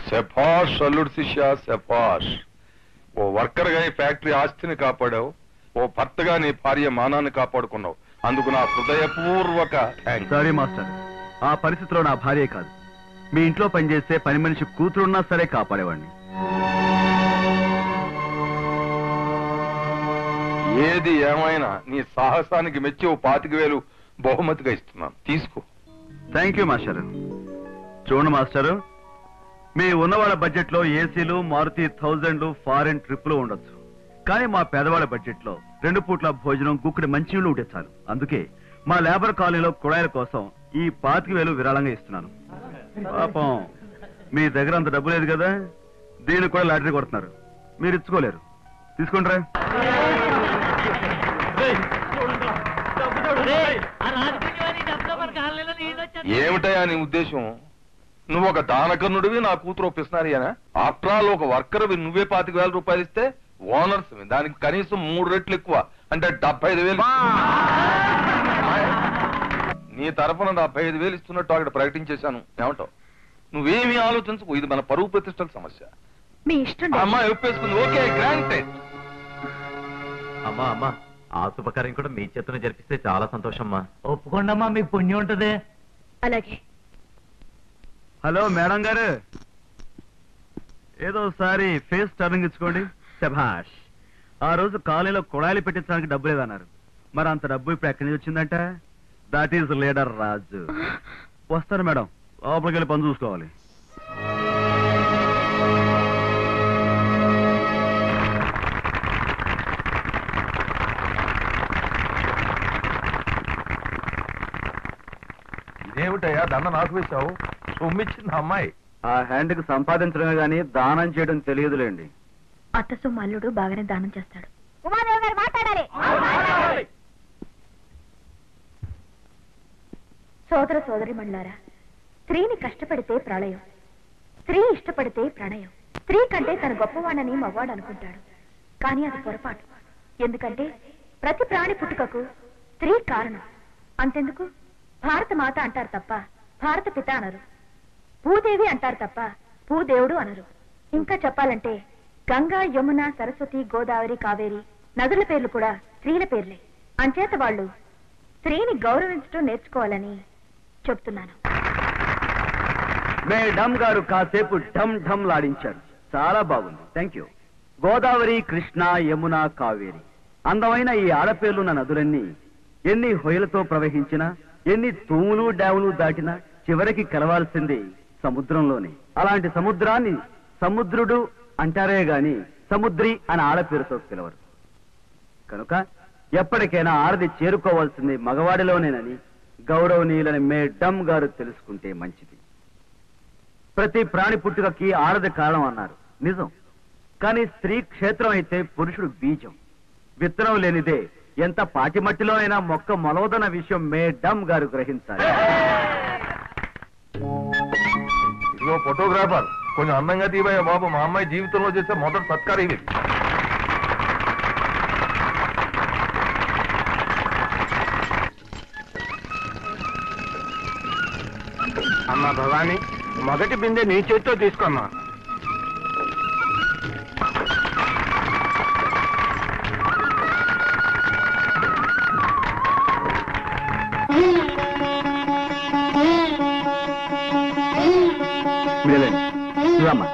శభాష్ అల్లుడు శిష్య శభాష్. ఓ వర్కర్ గా ఈ ఫ్యాక్టరీ ఆస్తిని కాపాడావు, ఓ భర్తగా నీ భార్య మానాన్ని కాపాడుకున్నావు. అందుకు నా హృదయపూర్వక థాంక్స్. సారీ మాస్టర్, ఆ పరిస్థితిలో నా భార్య కాదు, మీ ఇంట్లో పనిచేసే పని మనిషి కూతురున్నా సరే కాపాడేవాడిని. ఏది ఏమైనా నీ సాహసానికి మెచ్చి ఓ 25,000 బహుమతిగా ఇస్తున్నాను, తీసుకో. Thank you master. చూడండి మాస్టర్, మీ ఉన్నవాళ్ళ బడ్జెట్ లో ఏసీలు, మారుతి 1000 ఫారెన్ ట్రిప్లు ఉండొచ్చు. కానీ మా పేదవాళ్ళ బడ్జెట్ లో 2 పూట్ల భోజనం, గుక్కడి మంచినీళ్ళు ఉంటే చాలు. అందుకే మా లేబర్ కాలనీలో కుళాయిల కోసం ఈ 25,000 విరాళంగా ఇస్తున్నాను. పాపం మీ దగ్గర అంత డబ్బు లేదు కదా, దీనికి కూడా లాటరీ కొడుతున్నారు, మీరు ఇచ్చుకోలేరు. తీసుకుంటారా? ఏమిటయా నీ ఉద్దేశం? నువ్వు ఒక దానకర్ణుడివి, నా కూతురు ఒప్పిస్తున్నారు అనా? ఆఫ్టర్ ఆల్ ఒక వర్కర్ నువ్వే 25,000 రూపాయలు ఇస్తే ఓనర్స్ దానికి కనీసం 3 రెట్లు ఎక్కువ, అంటే 75,000. నీ తరఫున 75,000 ఇస్తున్నట్టు అక్కడ ప్రకటించేశాను. ఏమంటావు? నువ్వేమీ ఆలోచించకు, ఇది మన పరువు ప్రతిష్టల సమస్య. మీ ఇష్టం. అమ్మాయి ఒప్పేసుకుంది, ఓకే, గ్రాంటెడ్. అమ్మా అమ్మా, ఆ శుభకార్యం కూడా మీ చేతనే జరిపిస్తే చాలా సంతోషమ్మా. ఒప్పుకోండమ్మా, మీకు పుణ్యం ఉంటది. అలాగే. హలో మేడం గారు, ఏదో ఒకసారి ఫేస్ టర్నింగ్ ఇచ్చుకోండి. శభాష్. ఆ రోజు కాలేజీలో కుళాయిలు పెట్టించడానికి డబ్బు లేదన్నారు, మరి అంత డబ్బు ఇప్పుడు ఎక్కడి నుంచి వచ్చిందంట? దట్ ఈస్ లీడర్ రాజు. వస్తాను మేడం, లోపలికి వెళ్ళి పని చూసుకోవాలి. ఇదేమిటయ్యా దండ నాకు వేశావు? సొమ్మిచ్చింది అమ్మాయి. ఆ హ్యాండ్కి సంపాదించడమే గానీ దానం చేయడం తెలియదులేండి. అత్త సొమ్ము అల్లుడు బాగానే దానం చేస్తాడు. సోదర సోదరి మండలారా, స్త్రీని కష్టపడితే ప్రళయం, స్త్రీ ఇష్టపడితే ప్రణయం. స్త్రీ కంటే తన గొప్పవాణని మగవాడు అనుకుంటాడు, కానీ అది పొరపాటు. ఎందుకంటే ప్రతి ప్రాణి పుట్టుకకు స్త్రీ కారణం. అంతెందుకు, భారత మాత అంటారు తప్ప భారత పిత అనరు, భూదేవి అంటారు తప్ప భూదేవుడు అనరు. ఇంకా చెప్పాలంటే గంగా, యమున, సరస్వతి, గోదావరి, కావేరి నదుల పేర్లు కూడా స్త్రీల పేర్లే. అంచేత వాళ్ళు స్త్రీని గౌరవించడం నేర్చుకోవాలని చెప్తున్నాను. మేడం గారు కాసేపు ఢమ్ ఢమ్ లాడించారు, చాలా బాగుంది. Thank you. గోదావరి, కృష్ణ, యమున, కావేరి అందమైన ఈ ఆడపేర్లున్న నదులన్నీ ఎన్ని హొయలతో ప్రవహించినా, ఎన్ని తూములు డావులు దాటినా చివరికి కలవాల్సింది సముద్రంలోనే. అలాంటి సముద్రాన్ని సముద్రుడు అంటారే గాని సముద్రి అని ఆడపేరుతో పిలవరు. కనుక ఎప్పటికైనా ఆడది చేరుకోవాల్సింది మగవాడిలోనేనని గౌరవనీయులని మేడం గారు తెలుసుకుంటే మంచిది. ప్రతి ప్రాణి పుట్టుకకి ఆడది కారణం అన్నారు, నిజం. కానీ స్త్రీ క్షేత్రం అయితే పురుషుడు బీజం. విత్తనం లేనిదే ఎంత పాటిమట్టిలో అయినా మొక్క మొలవదన్న విషయం మేడం గారు గ్రహించాలి. ఇదిగో ఫోటోగ్రాఫర్, కొంచెం అందంగా తీవయ్యా బాబు, మా అమ్మాయి జీవితంలో చేసే మొదటి సత్కారం ఇది. అమ్మా భవాని, మొదటి బిందె నీ చేతితో తీసుకోమ్మా. అమ్మా